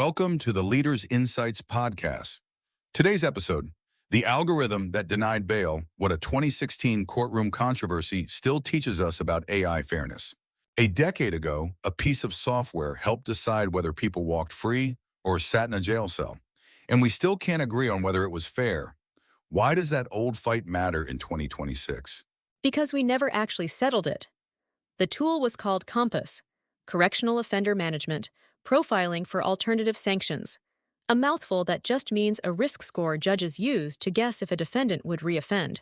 Welcome to the Leaders Insights podcast. Today's episode, the algorithm that denied bail, what a 2016 courtroom controversy still teaches us about AI fairness. A decade ago, a piece of software helped decide whether people walked free or sat in a jail cell, and we still can't agree on whether it was fair. Why does that old fight matter in 2026? Because we never actually settled it. The tool was called COMPAS, Correctional Offender Management, Profiling for Alternative Sanctions, a mouthful that just means a risk score judges use to guess if a defendant would reoffend.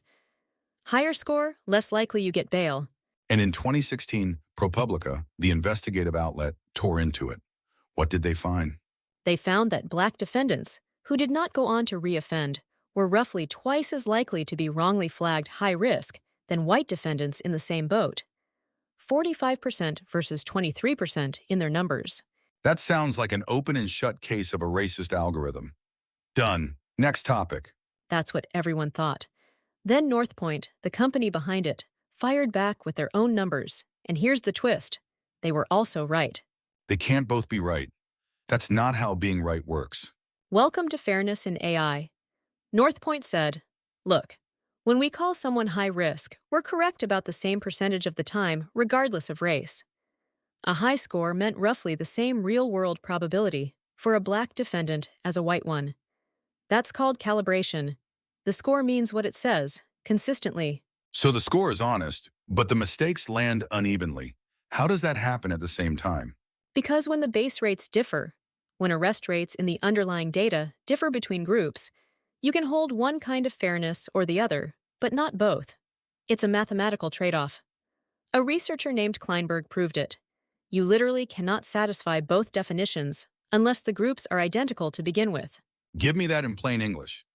Higher score, less likely you get bail. And in 2016, ProPublica, the investigative outlet, tore into it. What did they find? They found that black defendants, who did not go on to reoffend, were roughly twice as likely to be wrongly flagged high risk than white defendants in the same boat. 45% versus 23% in their numbers. That sounds like an open and shut case of a racist algorithm. Done. Next topic. That's what everyone thought. Then North Point, the company behind it, fired back with their own numbers. And here's the twist. They were also right. They can't both be right. That's not how being right works. Welcome to Fairness in AI. North Point said, look, when we call someone high risk, we're correct about the same percentage of the time, regardless of race. A high score meant roughly the same real-world probability for a black defendant as a white one. That's called calibration. The score means what it says, consistently. So the score is honest, but the mistakes land unevenly. How does that happen at the same time? Because when the base rates differ, when arrest rates in the underlying data differ between groups, you can hold one kind of fairness or the other, but not both. It's a mathematical trade-off. A researcher named Kleinberg proved it. You literally cannot satisfy both definitions unless the groups are identical to begin with. Give me that in plain English,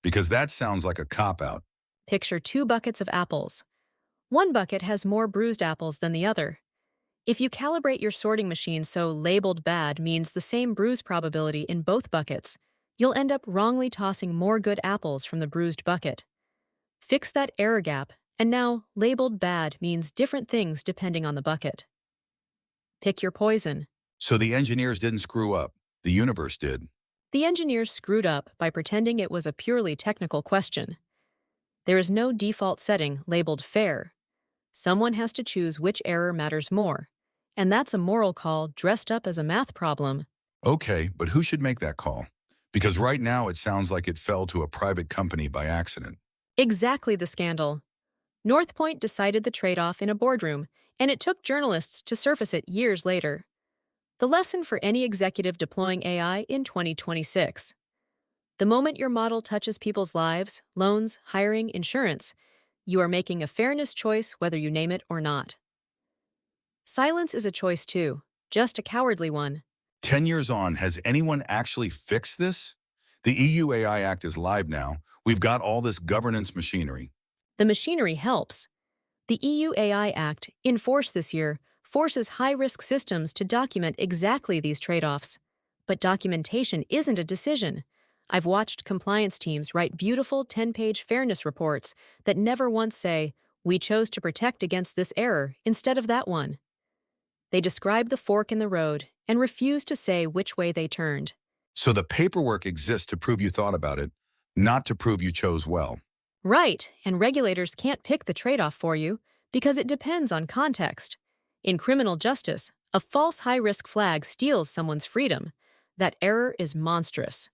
because that sounds like a cop-out. Picture two buckets of apples. One bucket has more bruised apples than the other. If you calibrate your sorting machine so labeled bad means the same bruise probability in both buckets, you'll end up wrongly tossing more good apples from the bruised bucket. Fix that error gap, and now labeled bad means different things depending on the bucket. Pick your poison. So the engineers didn't screw up. The universe did. The engineers screwed up by pretending it was a purely technical question. There is no default setting labeled fair. Someone has to choose which error matters more. And that's a moral call dressed up as a math problem. Okay, but who should make that call? Because right now it sounds like it fell to a private company by accident. Exactly the scandal. North Point decided the trade-off in a boardroom, and it took journalists to surface it years later. The lesson for any executive deploying AI in 2026. The moment your model touches people's lives, loans, hiring, insurance, you are making a fairness choice whether you name it or not. Silence is a choice too, just a cowardly one. 10 years on, has anyone actually fixed this? The EU AI Act is live now. We've got all this governance machinery. The machinery helps. The EU AI Act, in force this year, forces high-risk systems to document exactly these trade-offs. But documentation isn't a decision. I've watched compliance teams write beautiful 10-page fairness reports that never once say, we chose to protect against this error instead of that one. They describe the fork in the road and refuse to say which way they turned. So the paperwork exists to prove you thought about it, not to prove you chose well. Right, and regulators can't pick the trade-off for you because it depends on context. In criminal justice, a false high-risk flag steals someone's freedom. That error is monstrous.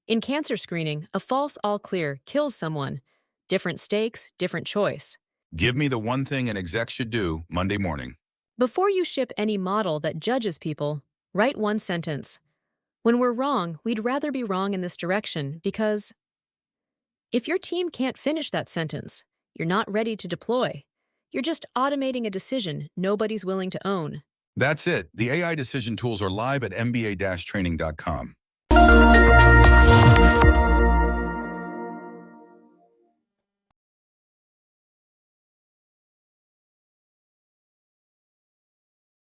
In cancer screening, a false all-clear kills someone. Different stakes, different choice. Give me the one thing an exec should do Monday morning. Before you ship any model that judges people, write one sentence. When we're wrong, we'd rather be wrong in this direction because... If your team can't finish that sentence, you're not ready to deploy. You're just automating a decision nobody's willing to own. That's it. The AI decision tools are live at mba-training.com.